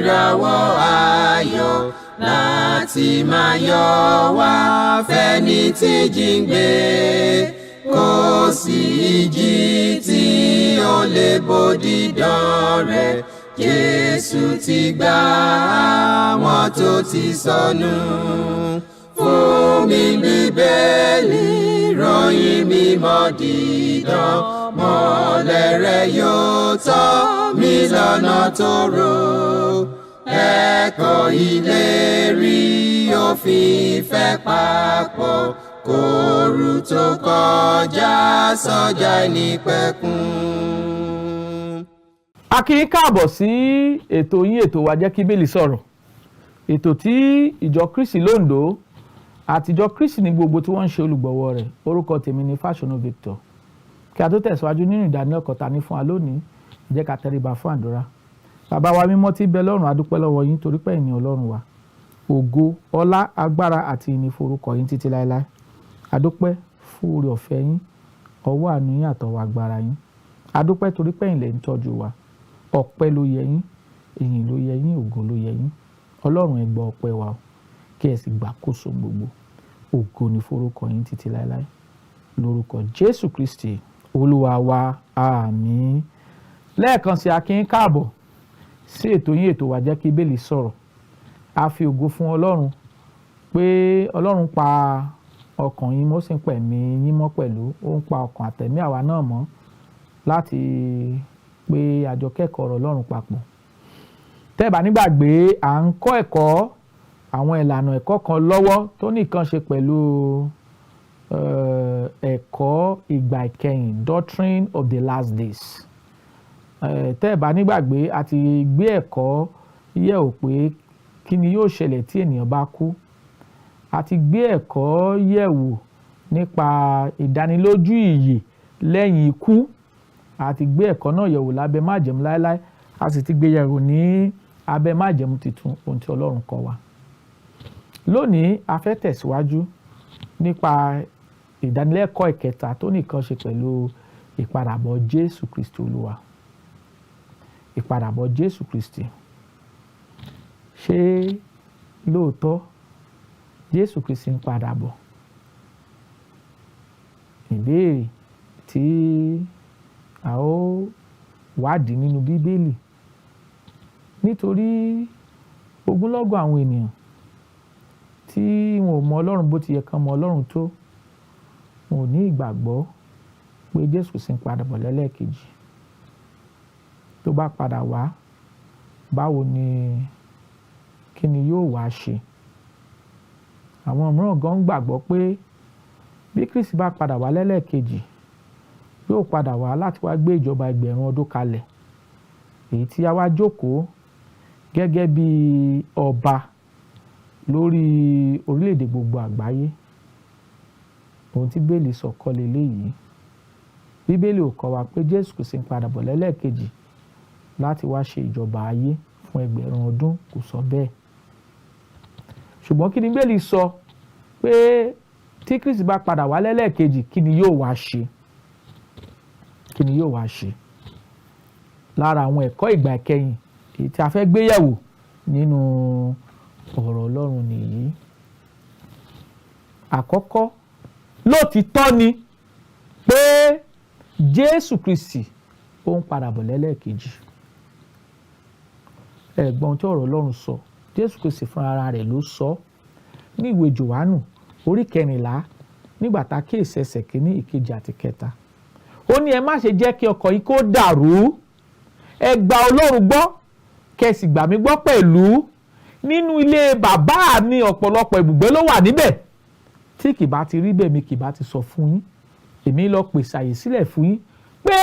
ìràwọ̀ ayọ̀ láti máa yọ wá fẹ́ni tí jíǹgbé. Kò sí ìjì tí ó lè bòdì dán rẹ̀. Jésù ti gbà àwọn tó ti sọnù. Fún mi Bíbélì, ròyìn mímọ́ dídán. Mọ́lẹ̀ rẹ̀ yóò tọ́ mi lọ́nà tòrò. Ẹ̀kọ́ ìlérí òfin ìfẹ́ papọ̀. Kóòrù tó kọjá sọ́jà ìnípẹ̀kun. A kí yín káàbọ̀ sí ètò yín ètò wa Jẹ́ Kí Bíbélì Sọ̀rọ̀. Ètò tí ìjọ Kristi lóńdó àtijọ́ Kristi ní gbogbo tí wọ́n ń ṣe olùgbọ̀wọ́ rẹ̀. Orúkọ tèmi ni Fasonu Victor. Kí a tó tẹ̀síwájú nínú ìdánilẹ́kọ̀ọ́ ta ní fún wa lónìí, jẹ́ ká tẹríba fún àdúrà. Bàbá wa mímọ́ tí bẹ lọ́run, a dúpẹ́ lọ́wọ́ yín torí pé ẹ̀yin ni Ọlọ́run wa. Ògo, ọlá, agbára àti ìyìn forúkọ yín títí láéláé. A dúpẹ́ fún oore ọ̀fẹ́ yín, ọwọ́ àánú yín àtọwọ́ agbára yín. A dúpẹ́ torí pé ẹ̀yin lẹ ń tọ́jú wa. Ọpẹ́ ló yẹ yín, ìyìn ló yẹ yín, ògo ló yẹ yín. Ọlọ́run ẹ gbà ọpẹ́ wa o, kí ẹ sì gbàkóso gbogbo. Ògo ni forúkọ yín títí láéláé. Lórúkọ Jésù Kristi Olúwa wa, àmín. Lẹ́ẹ̀kan sí a kí yín káàbọ̀ sí ètò yín ètò wa Jẹ́ Kí Bíbélì Sọ̀rọ̀. A fi ògo fún Ọlọ́run pé Ọlọ́run pa ọkàn yín mọ́, sì ń pẹ̀mí yín mọ́ pẹ̀lú. Ó ń pa ọkàn àtẹ̀mí àwa náà mọ́ láti pé àjọ kẹ́kọ̀ọ́ ọ̀rọ̀ Ọlọ́run papọ̀. Tẹ́ bá nígbàgbé, à ń kọ́ ẹ̀kọ́ àwọn ìlànà ẹ̀kọ́ kan lọ́wọ́ tó ní nǹkan ṣe pẹ̀lú ẹ̀kọ́ ìgbà ìkẹyìn, Doctrine of the Last Days. Tẹ́ bá nígbàgbé, a ti gbé ẹ̀kọ́ yẹ̀wò pé kí ni yóò ṣẹlẹ̀ tí ènìyàn bá kú. A ti gbé ẹ̀kọ́ yẹ̀wò nípa ìdánilójú ìyè lẹ́yìn ikú. A ti gbé ẹ̀kọ́ náà yẹ̀wò lábẹ́ májẹ̀mú láéláé. A sì ti gbé yẹ̀wò ní abẹ́ májẹ̀mú tuntun, ohun tí Ọlọ́run kọ́ wa. Lónìí a fẹ́ tẹ̀síwájú nípa ìdánilẹ́kọ̀ọ́ ìkẹta tó ní nǹkan ṣe pẹ̀lú ìpadàbọ̀ Jésù Kristi Olúwa. Ìpadàbọ̀ Jésù Kristi. Ṣé lóòótọ́ Jésù Kristi ń padà bọ̀? Ìbéèrè tí a ó wádìí nínú Bíbélì. Nítorí ogunlọ́gọ̀ àwọn ènìyàn tí wọn ò mọ Ọlọ́run bó ti yẹ kán mọ Ọlọ́run tó, wọn ò ní ìgbàgbọ́ pé Jésù Kristi ń padà bọ̀ lẹ́lẹ́kejì. Tó bá padà wá, báwo ni kí ni yóò wá ṣe? Àwọn mìíràn gan gbàgbọ́ pé bí Kristi bá padà wá lẹ́lẹ́kejì, yóò padà wá láti wá gbé ìjọba ẹgbẹ̀rún ọdún kalẹ̀, èyí tí a wá jókòó gẹ́gẹ́ bí ọba lórí orílẹ̀-èdè gbogbo àgbáyé. Ohun tí Bíbélì sọ kọ́ leléyìí. Bíbélì ò kọ́ wa pé Jésù Kristi ń padà bọ̀ lẹ́lẹ́kejì láti wá ṣe ìjọba ayé fún ẹgbẹ̀rún ọdún, kò sọ bẹ́ẹ̀. Ṣùgbọ́n kí ni Bíbélì sọ pé tí Kristi bá padà wá lẹ́lẹ́kejì, kí ni yóò wá ṣe? Kí ni yóò wá ṣe? Lára àwọn ẹ̀kọ́ ìgbà ìkẹyìn èyí tí a fẹ́ gbé yẹ̀wò nínú ọ̀rọ̀ Ọlọ́run nìyí. Àkọ́kọ́, lótìítọ́ ni pé Jésù Kristi ó ń padà bọ̀ lẹ́lẹ́kejì. Ẹ̀gbọ́n tí ọ̀rọ̀ Ọlọ́run sọ, Jésù Kristi fún ara rẹ̀ ló sọ ní ìwé Jòhánù orí 14 nígbà tá kíyèsí ẹsẹ̀ kìíní, ìkejì àti kẹta. Ó ní ẹ má ṣe jẹ́ kí ọkàn yín kó dàrú. Ẹ gba Ọlọ́run gbọ́, kẹ́ sì gbà mí gbọ́ pẹ̀lú. Nínú ilé bàbá mi ọ̀pọ̀lọpọ̀ ibùgbé ló wà níbẹ̀. Tí kì bá ti rí bẹ́ẹ̀, mi kì bá ti sọ fún yín. Èmi lọ pèsè àyè sílẹ̀ fún yín. Pé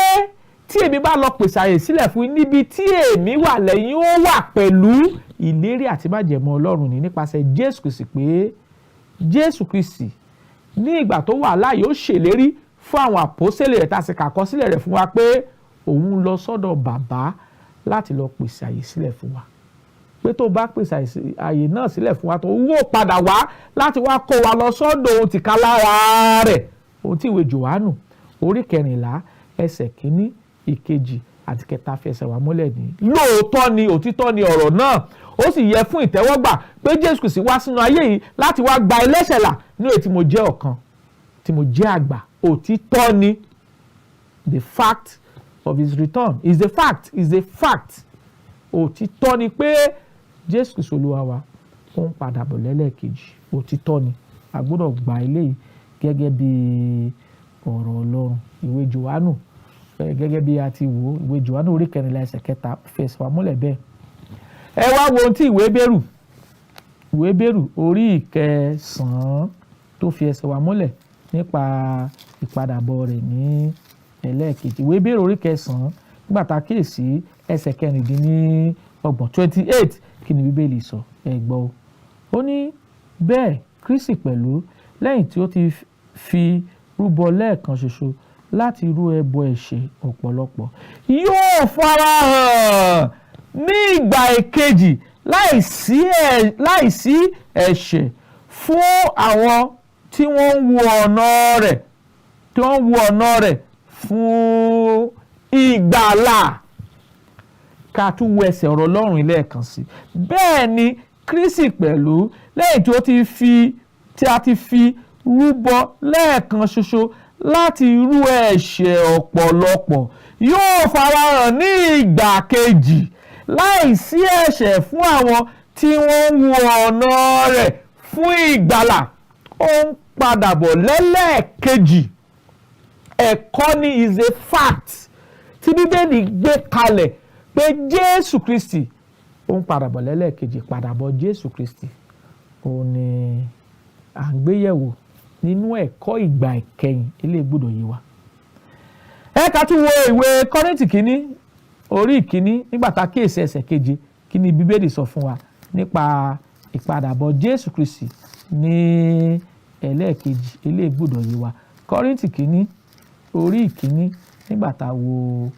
tí èmi bá lọ pèsè àyè sílẹ̀ fún yín, níbi tí èmi wà lẹ́yìn ó wà pẹ̀lú. Ìlérí àti májẹ̀mú Ọlọ́run ní nípasẹ̀ Jésù Kristi pé Jésù Kristi ní ìgbà tó wà láàyè ó ṣèlérí fún àwọn àpọ́sítélì rẹ̀ tá a sì kàkọ́ sílẹ̀ rẹ̀ fún wa pé òun lọ sọ́dọ̀ bàbá láti lọ pèsè àyè sílẹ̀ fún wa. Pé tó bá pèsè àyè náà sílẹ̀ fún wa, tó wó padà wá láti wá kó wa lọ sọ́dọ̀ ohun tìka lára rẹ̀. Ohun tí ìwé Jòhánù orí 14 ẹsẹ̀ kìíní, ìkejì àti kẹta fi ẹsẹ̀ wa múlẹ̀ ní lóòótọ́ ni òtítọ́ ni ọ̀rọ̀ náà ó sì yẹ fún ìtẹ́wọ́gbà pé Jésù Kristi wá sínú ayé yìí láti wá gba ẹlẹ́ṣẹ̀ là nínú èyí tí mo jẹ́ ọ̀kan tí mo jẹ́ àgbà. Òtítọ́ ni the fact of his return is a fact. Òtítọ́ ni pé Jésù Kristi Olúwa wa ó ń padà bọ̀ lẹ́lẹ́kejì. Òtítọ́ ni a gbọ́dọ̀ gba eléyìí gẹ́gẹ́ bí ọ̀rọ̀ Ọlọ́run. Ìwé Jòhánù gẹ́gẹ́ bí a ti wò ìwé Jòhánù orí 14 ẹsẹ̀ 3 fẹsẹ̀ wa múlẹ̀ bẹ́ẹ̀. Ẹ wá wo ohun tí ìwé Hébérù orí 9 tó fi ẹsẹ̀ wa múlẹ̀ nípa ìpadàbọ̀ rẹ̀ ní ẹlẹ́ẹ̀kejì. Ìwé Hébérù orí 9 nígbà tá a kíyèsí ẹsẹ̀ 26 28 kí ni Bíbélì sọ ẹ gbọ́. Ó ní bẹ́ẹ̀ Kristi pẹ̀lú lẹ́yìn tí ó ti fi rúbọ lẹ́ẹ̀kan ṣoṣo láti rú ẹbọ ẹ̀ṣẹ̀ ọ̀pọ̀lọpọ̀ yóò farahàn ní ìgbà ìkejì láìsí ẹ̀ṣẹ̀ fún àwọn tí wọ́n ń wo ọ̀nà rẹ̀ fún ìgbàlà. Ká tún wo ẹsẹ̀ ọ̀rọ̀ Ọlọ́run lẹ́ẹ̀kan sí. Bẹ́ẹ̀ ni Kristi pẹ̀lú lẹ́yìn tí a ti fi rúbọ lẹ́ẹ̀kan ṣoṣo láti rú ẹ̀ṣẹ̀ ọ̀pọ̀lọpọ̀ yóò farahàn ní ìgbà kejì láìsí ẹ̀ṣẹ̀ fún àwọn tí wọ́n ń wo ọ̀nà rẹ̀ fún ìgbàlà. Ó ń padà bọ̀ lẹ́lẹ́kejì. Ẹ̀kọ́ ni is a fact tí Bíbélì gbé kalẹ̀ pé Jésù Kristi ó ń padà bọ̀ lẹ́lẹ́kejì. Padàbọ̀ Jésù Kristi ó ní à ń gbéyẹ̀wò nínú ẹ̀kọ́ ìgbà ìkẹyìn ilé gbọ́dọ̀ yé wa. Ẹ ká tún wo ìwé Kọ́ríńtì kínní orí 1 nígbà tá a kíyèsí ẹsẹ̀ 7 kí ni Bíbélì sọ fún wa nípa ìpadàbọ̀ Jésù Kristi ní ẹlẹ́ẹ̀kejì ilé gbọ́dọ̀ yé wa. Kọ́ríńtì kínní orí 1 nígbà tá a wo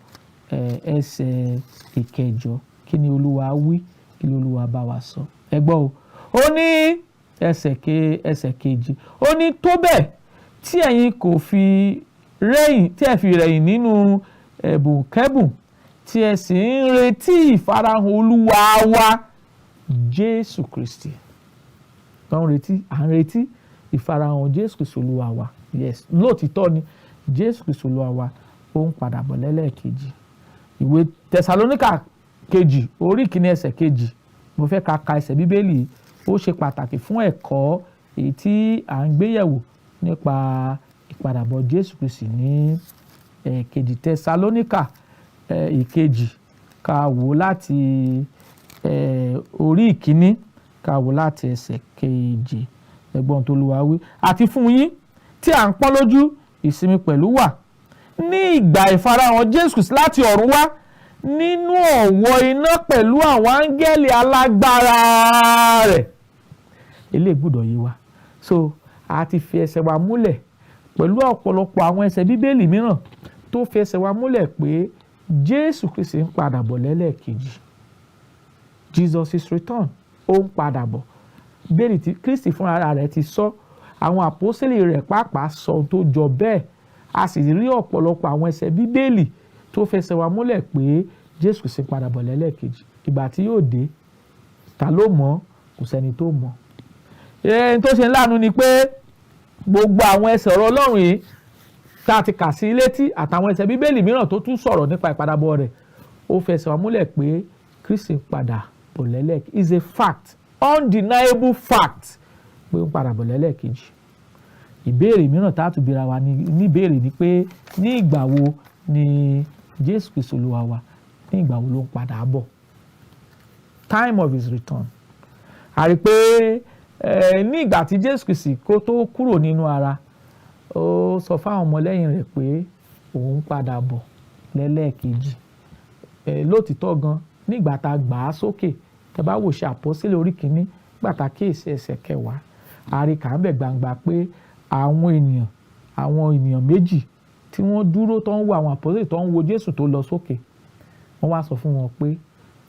ẹsẹ̀ 8 kí ni Olúwa wí kí ni Olúwa bá wa sọ ẹ gbọ́ o. Ó ní ẹsẹ̀ 2 ó ní tó bẹ́ẹ̀ tí ẹ̀yin kò fi rẹ̀yìn nínú ẹ̀bùn kẹ́bùn tí ẹ sì ń retí ìfarahàn Olúwa wa Jésù Kristi. À ń retí ìfarahàn Jésù Kristi Olúwa wa. Yes, lóòtítọ́ ni Jésù Kristi Olúwa wa ó ń padà bọ̀ lẹ́lẹ́kejì. Ìwé Tẹsalóníkà kejì orí 1 ẹsẹ̀ 2 mo fẹ́ ka ẹsẹ̀ Bíbélì ó ṣe pàtàkì fún ẹ̀kọ́ èyí tí à ń gbéyẹ̀wò nípa ìpadàbọ̀ Jésù Kristi ní kejì. Tẹsalóníkà ìkejì ká wò láti orí 1 ká wò láti ẹsẹ̀ 2 ẹgbọ́n tó Olúwa wí. Àti fún yín tí à ń pọ́n lójú ìsinmi pẹ̀lú wà ní ìgbà ìfarahàn Jésù Kristi láti ọ̀run wá nínú ọ̀wọ́ iná pẹ̀lú àwọn áńgẹ́lì alágbára rẹ̀. Eléyìí gbọ́dọ̀ yé wa. So a ti fi ẹsẹ̀ wa múlẹ̀ pẹ̀lú ọ̀pọ̀lọpọ̀ àwọn ẹsẹ̀ Bíbélì mìíràn tó fi ẹsẹ̀ wa múlẹ̀ pé Jésù Kristi ń padà bọ̀ lẹ́lẹ́kejì. Jesus is return. Ó ń padà bọ̀. Bíbélì tí Kristi fúnra rẹ̀ ti sọ, àwọn àpọ́sítélì rẹ̀ pàápàá sọ tó jọ bẹ́ẹ̀. A sì rí ọ̀pọ̀lọpọ̀ àwọn ẹsẹ̀ Bíbélì tó fẹsẹ̀ wa múlẹ̀ pé Jésù Kristi ń padà bọ̀ lẹ́lẹ́kejì. Ìgbà tí yóò dé, ta ló mọ̀? Kò sẹ́ni tó mọ̀. Ẹni tó ṣe láàánú ni pé gbogbo àwọn ẹsẹ̀ ọ̀rọ̀ Ọlọ́run yìí tá a ti kà sí létí àtàwọn ẹsẹ̀ Bíbélì mìíràn tó tún sọ̀rọ̀ nípa ìpadàbọ̀ rẹ̀ ó fẹsẹ̀ wa múlẹ̀ pé Kristi ń padà bọ̀ lẹ́lẹ́kejì. Is a fact, undeniable fact pé ó ń padà bọ̀ lẹ́lẹ́kejì. Ìbéèrè mìíràn tá a tún béèrè wa ní ìbéèrè ni pé ní ìgbà wo ni Jésù Kristi Olúwa wa ní ìgbà wo ló ń padà bọ̀? Time of his return. A rí pé ní ìgbà tí Jésù Kristi kó tó kúrò nínú ara ó sọ fáwọn ọmọlẹ́yìn rẹ̀ pé òun padà bọ̀ lẹ́lẹ́kejì. Lótìtọ́ gan nígbà tá a gbà á sókè tẹ́ bá wò ṣe àpọ́sítélì orí 1 nígbà tá a kíyèsí ẹsẹ̀ 10 a rí kà ń bẹ̀ gbangba pé àwọn ènìyàn méjì tí wọ́n dúró tó ń wo àwọn àpọ́sítélì tó ń wo Jésù tó lọ sókè wọ́n wá sọ fún wọn pé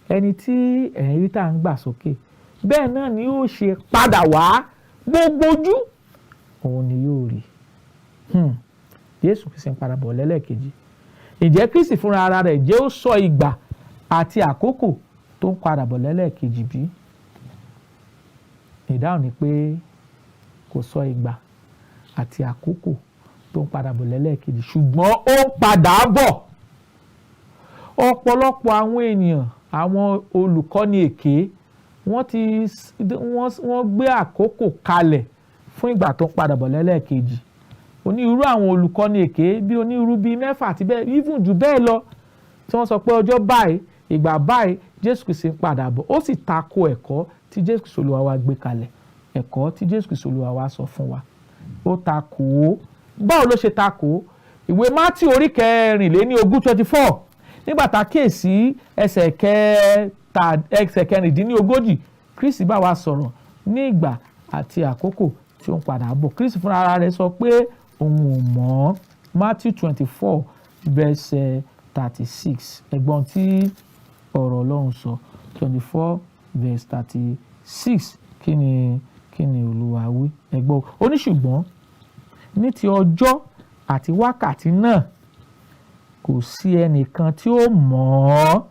ẹni tí ẹ̀yin rí tá à ń gbà sókè bẹ́ẹ̀ náà ni yóò ṣe padà wá gbogbo ojú òun ni yóò rí. Jésù Kristi ń padà bọ̀ lẹ́lẹ́kejì. Ǹjẹ́ Kristi fúnra ara rẹ̀ jẹ́ ó sọ ìgbà àti àkókò tó ń padà bọ̀ lẹ́lẹ́kejì bí? Ìdáhùn ni pé kò sọ ìgbà àti àkókò tó ń padà bọ̀ lẹ́lẹ́kejì, ṣùgbọ́n ó ń padà bọ̀. Ọ̀pọ̀lọpọ̀ àwọn ènìyàn, àwọn olùkọ́ni èké, wọ́n gbé àkókò kalẹ̀ fún ìgbà tó ń padà bọ̀ lẹ́lẹ́kejì. Onírúurú àwọn olùkọ́ni èké bí onírúurú bíi 6 àti bẹ́ẹ̀ even jù bẹ́ẹ̀ lọ, tí wọ́n sọ pé ọjọ́ báyìí, ìgbà báyìí Jésù Kristi ń padà bọ̀. Ó sì tako ẹ̀kọ́ tí Jésù Kristi Olúwa wa gbé kalẹ̀, ẹ̀kọ́ tí Jésù Kristi Olúwa wa sọ fún wa. Ó tako ó. Báwo ló ṣe tako? Ìwé Mátíù orí 24 nígbà tá a kíyèsí ẹsẹ̀ 36, Kristi bá wa sọ̀rọ̀ ní ìgbà àti àkókò tí ó ń padà bọ̀. Kristi fúnra ara rẹ̀ sọ pé òun ò mọ̀. Matthew 24 verse 36. Ẹ̀gbọ́n tí ọ̀rọ̀ Ọlọ́run sọ 24 verse 36. Kí ni Olúwa wí? Ẹ̀gbọ́n ó ní ṣùgbọ́n ní ti ọjọ́ àti wákàtí náà kò sí ẹnìkan tí ó mọ̀ ọ́.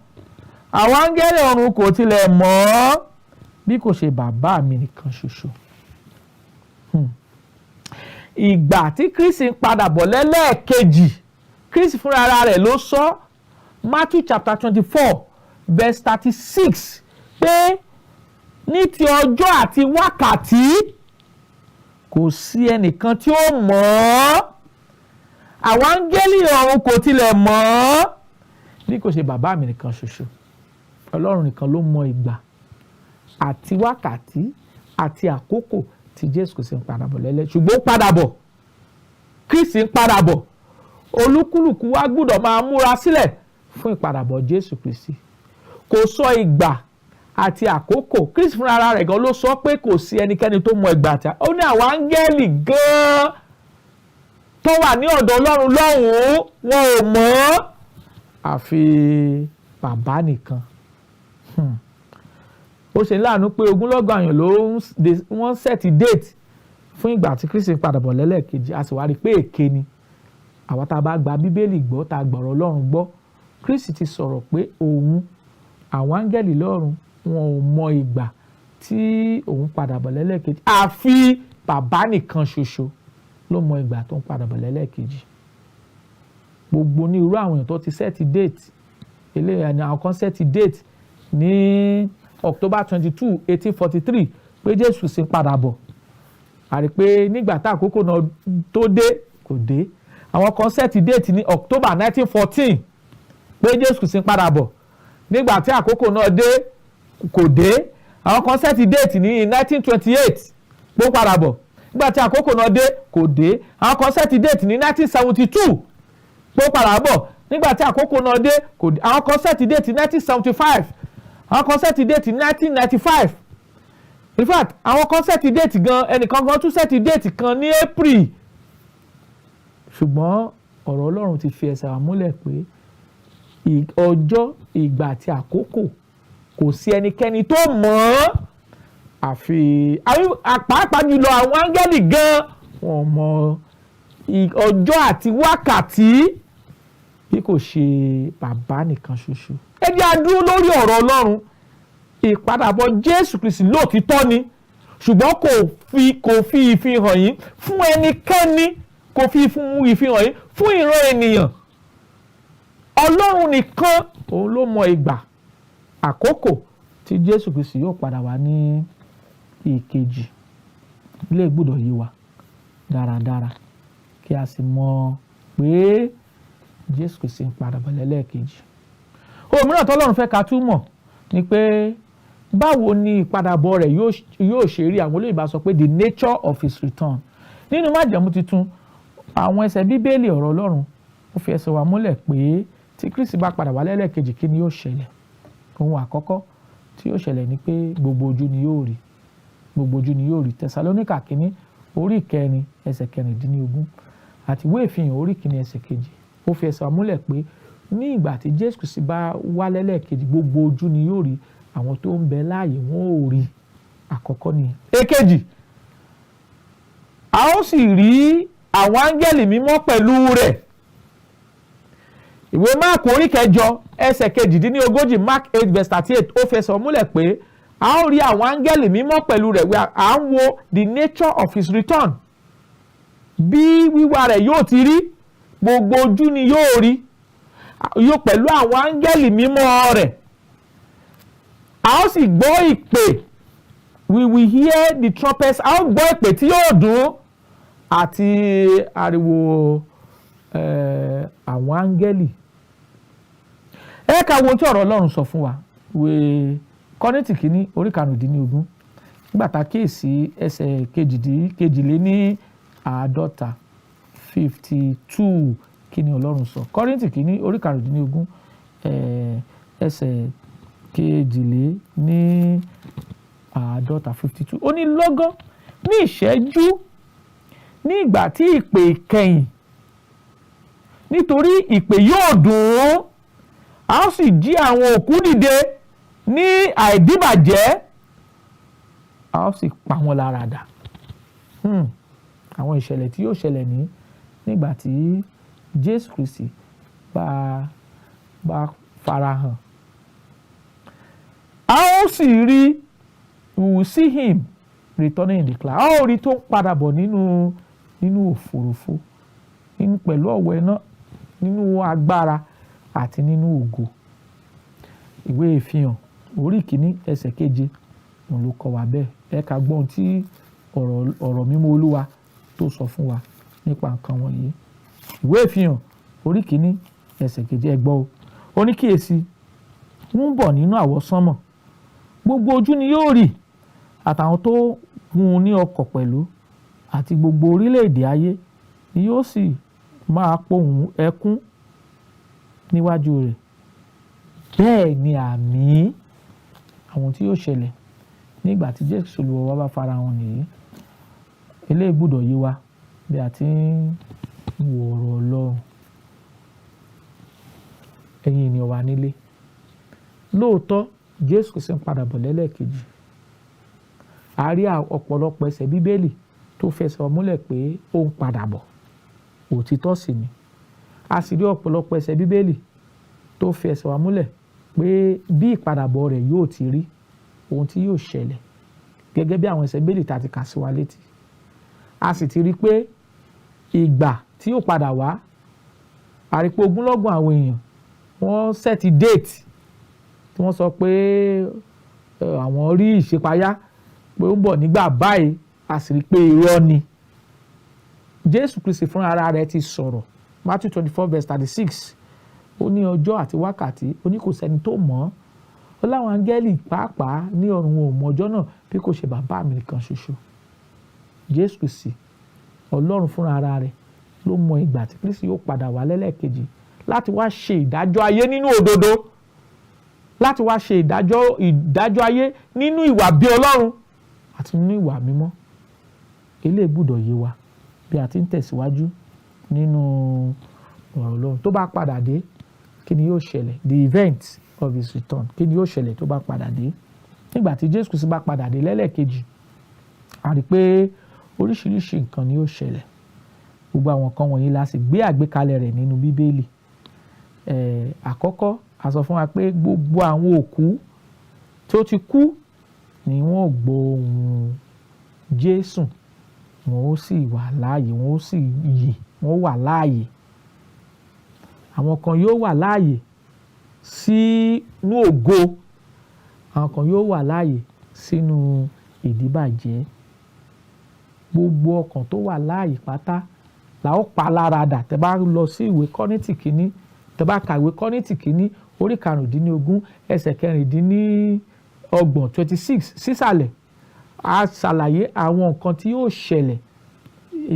Àwọn áńgẹ́lì ọ̀run kò tilẹ̀ mọ̀ ọ́ bí kò ṣe bàbá mi nìkan ṣoṣo. Ìgbà tí Kristi ń padà bọ̀ lẹ́lẹ́kejì, Kristi fúnra ara rẹ̀ ló sọ, Matthew chapter 24 verse 36, pé ní ti ọjọ́ àti wákàtí kò sí ẹnìkan tí ó mọ̀ ọ́. Àwọn áńgẹ́lì ọ̀run kò tilẹ̀ mọ̀ ọ́ bí kò ṣe bàbá mi nìkan ṣoṣo. Ọlọ́run nìkan ló mọ ìgbà àti wákàtí àti àkókò tí Jésù Kristi ń padà bọ̀ lẹ́lẹ́. Ṣùgbọ́n ó padà bọ̀. Kristi ń padà bọ̀. Olúkúlùkù wa gbọ́dọ̀ máa múra sílẹ̀ fún ìpadàbọ̀ Jésù Kristi. Kò sọ ìgbà àti àkókò. Kristi fúnra ara rẹ̀ gan ló sọ pé kò sí ẹnikẹ́ni tó mọ ìgbà àti àkókò. Ó ní àwọn áńgẹ́lì gan tó wà ní ọ̀dọ̀ Ọlọ́run lọ́hùn-ún, wọn ò mọ̀ àfi bàbá nìkan. Ó ṣe láàánú pé ogunlọ́gọ̀ àyàn wọ́n sẹ́ẹ̀tì déètì fún ìgbà tí Kristi ń padà bọ̀ lẹ́lẹ́kejì, a sì wá rí i pé èké ni. Àwa tá a bá gba Bíbélì gbọ́, tá a gbọ̀rọ̀ Ọlọ́run gbọ́, Kristi ti sọ̀rọ̀ pé àwọn áńgẹ́lì lọ́run wọn ò mọ ìgbà tí òun padà bọ̀ lẹ́lẹ́kejì, àfi bàbá nìkan ṣoṣo ló mọ ìgbà tó ń padà bọ̀ lẹ́lẹ́kejì. Gbogbo ní irú àwọn èèyàn tó ti sẹ́ẹ̀tì déètì, eléyà ni àwọn kan sẹ́ẹ̀tì déètì ní October 22, 1843 pé Jésù sì ń padà bọ̀. A rí pé nígbà tá àkókò náà tó dé kò dé. Àwọn kan sẹ́ẹ̀tì déètì ní October 1914 pé Jésù sì ń padà bọ̀. Nígbà tí àkókò náà dé kò dé. Àwọn kan sẹ́ẹ̀tì déètì ní 1928 pé ó padà bọ̀. Nígbà tí àkókò náà dé kò dé. Àwọn kan sẹ́ẹ̀tì déètì ní 1972 pé ó padà bọ̀. Nígbà tí àkókò náà dé kò dé. Àwọn kan sẹ́ẹ̀tì déètì 1975. Àwọn kan sẹ́ẹ̀tì déètì 1995. In fact, àwọn kan sẹ́ẹ̀tì déètì gan, ẹnìkan gan tún sẹ́ẹ̀tì déètì kan ní April. Ṣùgbọ́n ọ̀rọ̀ Ọlọ́run ti fi ẹsẹ̀ wa múlẹ̀ pé ọjọ́, ìgbà àti àkókò kò sí ẹnikẹ́ni tó mọ̀ ọ́ àfi pàápàá jùlọ àwọn áńgẹ́lì gan wọn mọ ọjọ́ àti wákàtí bí kò ṣe bàbá nìkan ṣoṣo. Ẹ jẹ́ a dúró lórí ọ̀rọ̀ Ọlọ́run. Ìpadàbọ̀ Jésù Kristi lóòtítọ́ ni, ṣùgbọ́n kò fi ìfihàn yìí fún ẹnikẹ́ni, kò fi ìfihàn yìí fún ìran ènìyàn. Ọlọ́run nìkan òun ló mọ ìgbà àkókò tí Jésù Kristi yóò padà wá ní ìkejì. Ilé gbọ́dọ̀ yé wa dáradára kí a sì mọ̀ pé Jésù Kristi ń padà bọ̀ lẹ́lẹ́kejì. Ohun mìíràn tọ́lọ́run fẹ́ ká tún mọ̀ ni pé báwo ni ìpadàbọ̀ rẹ̀ yóò ṣe rí. Àwọn olóyìnbá sọ pé the nature of his return. Nínú májẹ̀mú titun, àwọn ẹsẹ̀ Bíbélì ọ̀rọ̀ Ọlọ́run ó fi ẹsẹ̀ wa múlẹ̀ pé tí Kristi bá padà wá lẹ́lẹ́kejì kí ni yóò ṣẹlẹ̀. Ohun àkọ́kọ́ tí yóò ṣẹlẹ̀ ni pé gbogbo ojú ni yóò rí. Gbogbo ojú ni yóò rí. Tẹsalóníkà kínní orí 4 ẹsẹ̀ 16 àti ìwé ìfihàn orí 1 ẹsẹ̀ 2 ó fi ẹsẹ̀ wa múlẹ̀ pé ní ìgbà tí Jésù Kristi bá wá lẹ́lẹ́kejì gbogbo ojú ni yóò rí. Àwọn tó ń bẹ láàyè wọn ò rí. Àkọ́kọ́ ni. Èkejì, a ó sì rí àwọn áńgẹ́lì mímọ́ pẹ̀lú rẹ̀. ìwé Máàkù orí 8 ẹsẹ̀ 28 Mark 8 verse 38 ó fẹsẹ̀ múlẹ̀ pé a ó rí àwọn áńgẹ́lì mímọ́ pẹ̀lú rẹ̀ à ń wo the nature of his return, bí wíwá rẹ̀ yóò ti rí, gbogbo ojú ni yóò rí, yóò pẹ̀lú àwọn áńgẹ́lì mímọ́ rẹ̀. A ó sì gbọ́ ìpè, we will hear the trumpets, a ó gbọ́ ìpè tí yóò dún àti ariwo àwọn áńgẹ́lì. Ẹ ká wo tí ọ̀rọ̀ Ọlọ́run sọ fún wa, ìwé Kọ́ríńtì kínní orí 15 nígbà tá a kíyèsí ẹsẹ̀ 52 52 kí ni Ọlọ́run sọ. Kọ́ríńtì kínní orí 15 ẹsẹ̀ 52 52 ó ní lọ́gán ní ìṣẹ́jú ní ìgbà tí ìpè ìkẹyìn, nítorí ìpè yóò dùn, a ó sì jí àwọn òkú dìde ní àìdíbàjẹ́, a ó sì pa wọ́n lára dà. Àwọn ìṣẹ̀lẹ̀ tí yóò ṣẹlẹ̀ nígbà tí Jésù Kristi bá farahàn. A ó sì rí, we will see him returning in the cloud. A ó rí tó ń padà bọ̀ nínú òfurufú, pẹ̀lú ọ̀wọ́ iná, nínú agbára àti nínú ògo. Ìwé Ìfihàn orí 1 ẹsẹ̀ 7 òun ló kọ́ wa bẹ́ẹ̀. Ẹ ká gbọ́n tí ọ̀rọ̀ mímọ́ Olúwa tó sọ fún wa nípa nǹkan wọ̀nyí. Ìwé Ìfihàn orí 1 ẹsẹ̀ 7 ẹ gbọ́ o. Ó ní kíyèsí, ń bọ̀ nínú àwọsánmọ̀, gbogbo ojú ni yóò rí, àtàwọn tó gùn ní ọkọ̀ pẹ̀lú, àti gbogbo orílẹ̀-èdè ayé ni yóò sì máa pohùn ẹkún níwájú rẹ̀. Bẹ́ẹ̀ ni àmì àwọn tí yóò ṣẹlẹ̀ nígbà tí Jésù Olúwa wa bá farahàn nìyí. Eléyìí gbọ́dọ̀ yé wa bí a ti ń wo ọ̀rọ̀ Ọlọ́run. Ẹ̀yin ènìyàn wa nílé, lóòótọ́ Jésù Kristi ń padà bọ̀ lẹ́lẹ́kejì. A rí ọ̀pọ̀lọpọ̀ ẹsẹ̀ Bíbélì tó fẹsẹ̀ múlẹ̀ pé ó ń padà bọ̀, òtítọ́ sì ni. A sì rí ọ̀pọ̀lọpọ̀ ẹsẹ̀ Bíbélì tó fẹsẹ̀ wá múlẹ̀ pé bí ìpadàbọ̀ rẹ̀ yóò ti rí, ohun tí yóò ṣẹlẹ̀ gẹ́gẹ́ bí àwọn ẹsẹ̀ Bíbélì tá ti kà sí wa létí. A sì ti rí pé ìgbà tí yóò padà wá, a rí pé ogunlọ́gọ̀ àwọn èèyàn wọ́n sẹ́ẹ̀tì déètì tí wọ́n sọ pé àwọn rí ìṣípayá pé ó ń bọ̀ nígbà báyìí, a sì rí pé irọ́ ni. Jésù Kristi fúnra ara rẹ̀ ti sọ̀rọ̀, Matthew 24 verse 36, ó ní ọjọ́ àti wákàtí, ó ní kò sẹ́ni tó mọ̀, ó láwọn áńgẹ́lì pàápàá ní ọ̀run wọn ò mọ ọjọ́ náà bí kò ṣe bàbá mi nìkan ṣoṣo. Jésù Kristi, Ọlọ́run fúnra ara rẹ̀ ló mọ ìgbà tí Kristi yóò padà wá lẹ́lẹ́kejì láti wá ṣe ìdájọ́ ayé nínú òdodo, láti wá ṣe ìdájọ́ ayé nínú ìwà bí Ọlọ́run àti nínú ìwà mímọ́. Eléyìí gbọ́dọ̀ yé wa bí a ti ń tẹ̀síwájú nínú ọ̀rọ̀ Ọlọ́run. Tó bá padà dé, kí ni yóò ṣẹlẹ̀? The event of his return, kí ni yóò ṣẹlẹ̀ tó bá padà dé? Nígbà tí Jésù Kristi bá padà dé lẹ́lẹ́kejì, a rí pé oríṣiríṣi nǹkan ni yóò ṣẹlẹ̀. Gbogbo àwọn nǹkan wọ̀nyí la sì gbé àgbékalẹ̀ rẹ̀ nínú Bíbélì. Àkọ́kọ́, a sọ fún wa pé gbogbo àwọn òkú tó ti kú ni wọ́n gbọ́ ohùn Jésù, wọ́n ó sì wà láàyè, wọ́n ó sì yè, wọ́n wà láàyè. Àwọn kan yóò wà láàyè sínú ògo, àwọn kan yóò wà láàyè sínú ìdíbàjẹ́. Gbogbo ọkàn tó wà láàyè pátá la ó pa lára dà. Tẹ́ bá lọ sí ìwé Kọ́ríńtì kínní, tẹ́ bá ka ìwé Kọ́ríńtì kínní orí 15 ẹsẹ̀ 26 sísàlẹ̀, a ṣàlàyé àwọn nǹkan tí yóò ṣẹlẹ̀,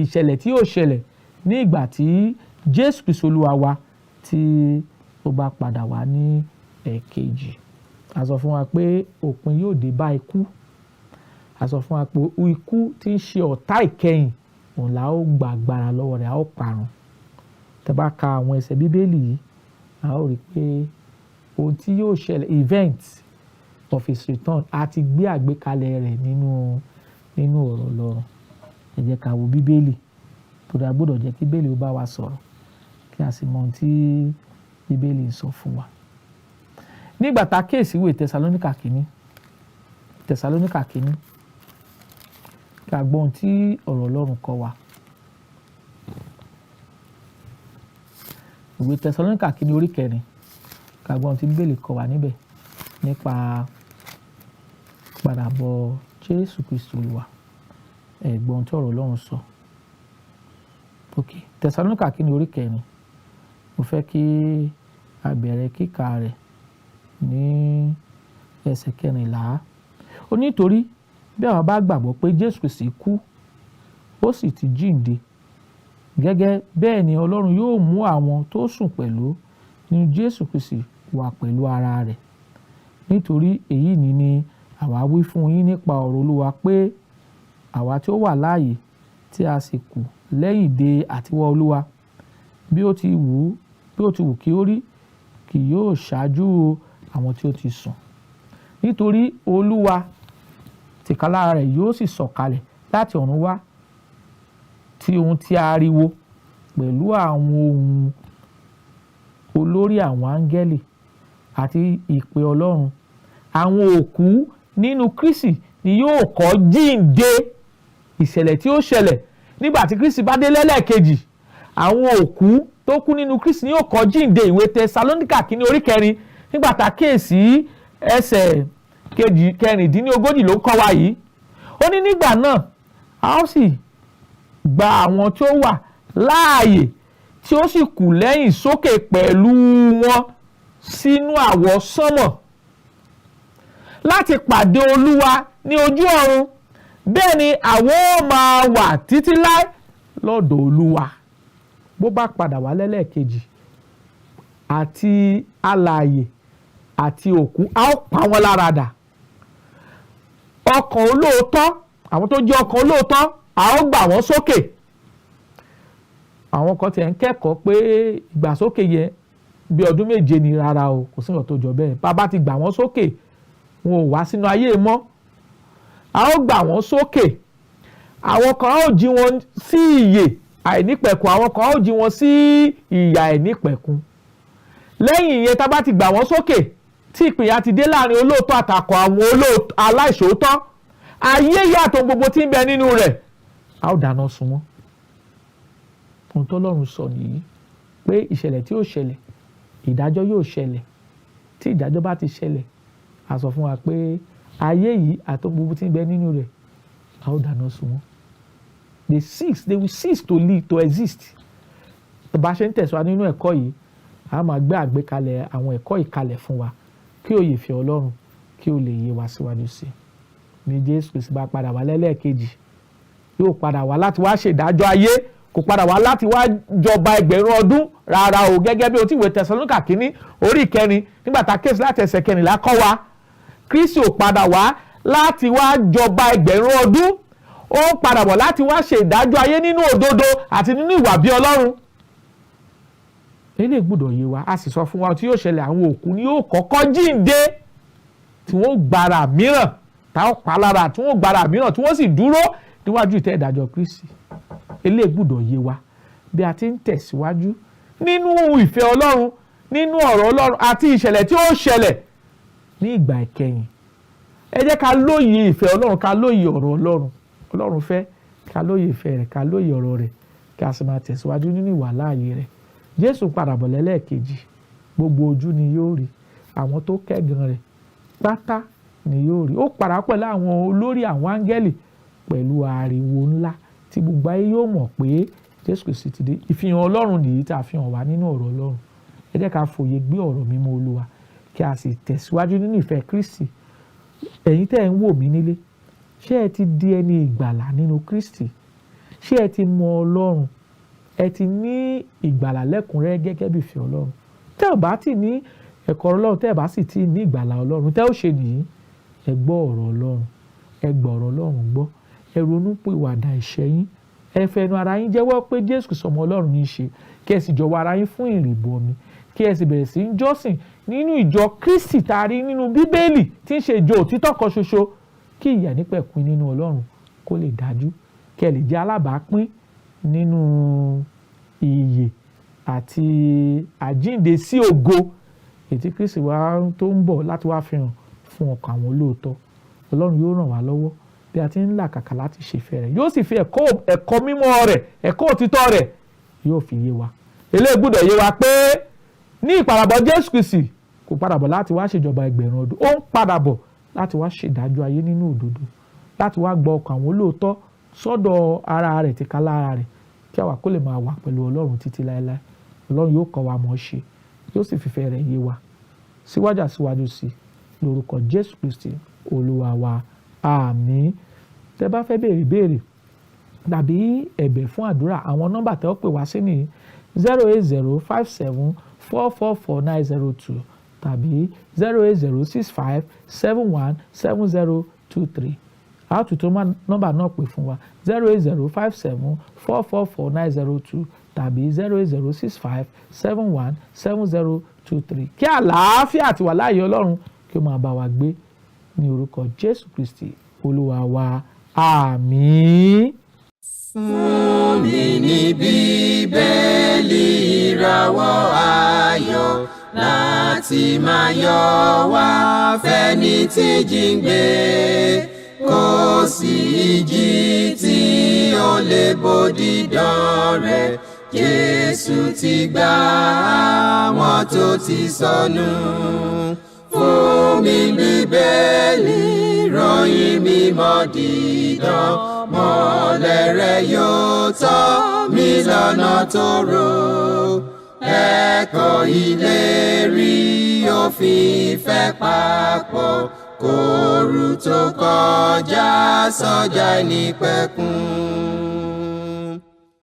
ìṣẹ̀lẹ̀ tí yóò ṣẹlẹ̀ ní ìgbà tí Jésù Kristi Olúwa wa tí ó bá padà wá ní ẹ̀kejì. A sọ fún wa pé òpin yóò dé bá ikú. A sọ fún wa pé ikú tí ń ṣe ọ̀tá ìkẹyìn, òun la ó gba agbára lọ́wọ́ rẹ̀, a ó parun. Tẹ́ bá ka àwọn ẹsẹ̀ Bíbélì yìí, a ó rí pé ohun tí yóò ṣẹlẹ̀, event of his return, a ti gbé àgbékalẹ̀ rẹ̀ nínú ọ̀rọ̀ Ọlọ́run. Ẹ jẹ́ ká wo Bíbélì, tó dá gbọ́dọ̀ jẹ́ kí Bíbélì ó bá wa sọ̀rọ̀ kí a sì mọ ohun tí Bíbélì ń sọ fún wa. Nígbà tá a kíyèsí ìwé Tẹsalóníkà kìíní ká gbọ́ ohun tí ọ̀rọ̀ Ọlọ́run kọ́ wa. Ìwé Tẹsalóníkà kìíní orí 4 ká gbọ́ ohun tí Bíbélì kọ́ wa níbẹ̀ nípa padàbọ̀ Jésù Kristi Olúwa. Ẹ gbọ́ ohun tí ọ̀rọ̀ Ọlọ́run sọ. Tẹsalóníkà kìíní orí 4 mo fẹ́ kí a bẹ̀rẹ̀ kíkà rẹ̀ ní ẹsẹ̀ 14. Ó ní nítorí bí àwa bá gbàgbọ́ pé Jésù Kristi kú ó sì ti jíǹde, gẹ́gẹ́ bẹ́ẹ̀ ni Ọlọ́run yóò mú àwọn tó sùn pẹ̀lú nínú Jésù Kristi wá pẹ̀lú ara rẹ̀. Nítorí èyí ni àwa wí fún yín nípa ọ̀rọ̀ Olúwa pé àwa tí ó wà láàyè tí a sì kù lẹ́yìn dé àtiwọ́ Olúwa bí ó ti wù kí ó rí kì yóò ṣáájú àwọn tí ó ti sùn. Nítorí Olúwa tìkálára rẹ̀ yóò sì sọ̀kalẹ̀ láti ọ̀run wá tí ohun tí ariwo pẹ̀lú àwọn ohùn olórí àwọn áńgẹ́lì àti ìpè Ọlọ́run. Àwọn òkú nínú Kristi ni yóò kọ́ jíǹde. Ìṣẹ̀lẹ̀ tí ó ṣẹlẹ̀ nígbà tí Kristi bá dé lẹ́lẹ́kejì, àwọn òkú tó kú nínú Kristi ni yóò kọ́ jíǹde. Ìwé Tẹsalóníkà kìíní orí 4 nígbà tá a kíyèsí ẹsẹ̀ 14 ló kọ́ wa yìí. Ó ní nígbà náà a ó sì gba àwọn tí ó wà láàyè tí ó sì kù lẹ́yìn sókè pẹ̀lú wọn sínú àwọsánmọ̀ láti pàdé Olúwa ní ojú ọ̀run. Bẹ́ẹ̀ ni àwọn ó máa wà títí láé lọ́dọ̀ Olúwa. Bó bá padà wá lẹ́lẹ́kejì, àti alààyè àti òkú a ó pa wọ́n lára dà. Ọkàn olóòótọ́, àwọn tó jẹ́ ọkàn olóòótọ́ a ó gbà wọ́n sókè. Àwọn kan tiẹ̀ ń kẹ́kọ̀ọ́ pé ìgbàsókè yẹn bí ọdún 7 ni, rárá o, kò sí nǹkan tó jọ bẹ́ẹ̀. Bàbá ti gbà wọ́n sókè, wọn ò wá sínú ayé mọ́. A ó gbà wọ́n sókè. Àwọn kan a ó jí wọn sí ìyè àìnípẹ̀kun, àwọn kan a ó jí wọn sí ìyà àìnípẹ̀kun. Lẹ́yìn ìyẹn tá a bá ti gbà wọ́n sókè, tí ìpínyà ti dé láàrin olóòótọ́ àtàkọ̀ àwọn aláìṣòótọ́, ayé yàtọ̀ gbogbo tí ń bẹ nínú rẹ̀, a ó dáná sun wọ́n. Ohun tó Ọlọ́run sọ nìyí pé ìṣẹ̀lẹ̀ tí yóò ṣẹlẹ̀, ìdájọ́ yóò ṣẹlẹ̀. Tí ìdájọ́ bá ti ṣẹlẹ̀, a sọ fún wa pé ayé yìí àti gbogbo tí ń bẹ nínú rẹ̀, a ó dáná sun wọ́n. They will cease to live, to exist. Bá a ṣe ń tẹ̀síwájú nínú ẹ̀kọ́ yìí, a máa gbé àgbékalẹ̀ àwọn ẹ̀kọ́ ìkalẹ̀ fún wa kí òye ìfẹ́ Ọlọ́run kí ó lè yé wa síwájú sí i. Ní Jésù Kristi bá padà wá lẹ́lẹ́kejì, yóò padà wá láti wá ṣèdájọ́ ayé, kò padà wá láti wá jọba ẹgbẹ̀rún ọdún, rárá o. Gẹ́gẹ́ bí o ti ìwé Tẹsalóníkà kìíní orí 4 nígbà tá a kéésì láti ẹsẹ̀ 14 kọ́ wa, Kristi ò padà wá láti wá jọba ẹgbẹ̀rún ọdún, ó ń padà bọ̀ láti wá ṣe ìdájọ́ ayé nínú òdodo àti nínú ìwà bí Ọlọ́run. Eléyìí gbọ́dọ̀ yé wa. A sì sọ fún wa tí yóò ṣẹlẹ̀, àwọn òkú ni yóò kọ́kọ́ jíǹde, tí wọ́n gbára mìíràn, táwọn pa lára, tí wọ́n gbára mìíràn, tí wọ́n sì dúró níwájú ìtẹ́ ìdájọ́ Kristi. Eléyìí gbọ́dọ̀ yé wa bí a ti ń tẹ̀síwájú nínú ìfẹ́ Ọlọ́run, nínú ọ̀rọ̀ Ọlọ́run àti ìṣẹ̀lẹ̀ tí ó ṣẹlẹ̀ ní ìgbà ìkẹyìn. Ẹ jẹ́ ká lóye ìfẹ́ Ọlọ́run, ká lóye ọ̀rọ̀ Ọlọ́run. Ọlọ́run fẹ́ ká lóye ìfẹ́ rẹ̀, ká lóye ọ̀rọ̀ rẹ̀, kí a sì máa tẹ̀síwájú nínú ìwà láàyè rẹ̀. Jésù padà bọ̀ lẹ́lẹ́kejì, gbogbo ojú ni yóò rí, àwọn tó kẹ́gàn rẹ̀ pátá ni yóò rí. Ó padà pẹ̀lú àwọn olórí àwọn áńgẹ́lì pẹ̀lú ariwo ńlá tí gbogbo ayé yóò mọ̀ pé Jésù Kristi ti dé. Ìfihàn Ọlọ́run nìyí tá a fi hàn wá nínú ọ̀rọ̀ Ọlọ́run. Ẹ jẹ́ ká fòye gbé ọ̀rọ̀ mímọ́ Olúwa kí a sì tẹ̀síwájú nínú ìfẹ́ Kristi. Ẹ̀yin tẹ́ ń wò mí nílé, ṣé ẹ ti di ẹni ìgbàlà nínú Kristi? Ṣé ẹ ti mọ Ọlọ́run? Ẹ ti ní ìgbàlà lẹ́kùnrẹ́rẹ́ gẹ́gẹ́ bí ìfẹ́ Ọlọ́run? Tẹ́ ò bá ti ní ẹ̀kọ́ Ọlọ́run, tẹ́ ò bá sì ti ní ìgbàlà Ọlọ́run, tẹ́ ò ṣe nìyí, ẹ gbọ́ ọ̀rọ̀ Ọlọ́run, ẹ gbọ́ ọ̀rọ̀ Ọlọ́run gbọ́, ẹ ronú pìwàdà ẹ̀ṣẹ̀ yín, ẹ fẹnu ara yín jẹ́wọ́ pé Jésù Kristi ọmọ Ọlọ́run ní í ṣe, kí ẹ sì jọ̀wọ́ ara yín fún ìrìbọmi, kí ẹ sì bẹ̀rẹ̀ sí í jọ́sìn nínú ìjọ Kristi tá a rí nínú Bíbélì tí ń ṣe ìjọ òtítọ́ kan ṣoṣo, kí ìyà nípẹ̀kun nínú Ọlọ́run kó lè dájú, kí ẹ lè jẹ́ alábàápín nínú ìyè àti àjíǹde sí ògo ètí Kristi wa tó ń bọ̀ láti wá fi hàn fún ọkàn àwọn olóòótọ́. Ọlọ́run yóò ràn wá lọ́wọ́ bí a ti ń làkàkà láti ṣèfẹ́ rẹ̀, yóò sì fi ẹ̀kọ́ mímọ́ rẹ̀, ẹ̀kọ́ òtítọ́ rẹ̀ yóò fi yé wa. Eléyìí gbọ́dọ̀ yé wa pé ní ìpadàbọ̀ Jésù Kristi kò padà bọ̀ láti wá ṣèjọba ẹgbẹ̀rún ọdún, ó ń padà bọ̀ láti wá ṣèdájọ́ ayé nínú òdodo, láti wá gba ọkàn àwọn olóòótọ́ sọ́dọ̀ ara rẹ̀ tìka lára rẹ̀ kí àwa kó lè máa wà pẹ̀lú Ọlọ́run títí láéláé. Ọlọ́run yóò kọ́ wa mọ̀ ṣe, yóò sì fìfẹ́ rẹ̀ yé wa síwájú sí lórúkọ Jésù Kristi Olúwa wa, àmín. Tẹ́ bá fẹ́ béèrè béèrè tàbí ẹ̀bẹ̀ fún àdúrà, àwọn nọ́mbà tẹ́ ó pè wá sí ní 08057444902 tàbí 08065717023. a tún tó nọ́mbà náà pè fún wa 08057444902 tàbí 08065717023. kí àlàáfíà àti wà láàyè Ọlọ́run kí ó máa bá wa gbé ní orúkọ Jésù Kristi Olúwa wa, àmín. Fún mi ní Bíbélì ìràwọ̀ ayọ̀ láti máa yọ̀ wá fẹ́ni tí jíǹgbé, kò sí ìjì tí ó lè bòdì dán rẹ̀. Jésù ti gbà àwọn tó ti sọnù. Fún mi Bíbélì ìròyìn mímọ́ dídán, mọ́lẹ̀ rẹ̀ yóò tọ́ mi lọ́nà tóóró. Ẹ̀kọ́ ìlérí òfin ìfẹ́ papọ̀, kóòrù tó kọjá sọ́jà ìnípẹ̀kun.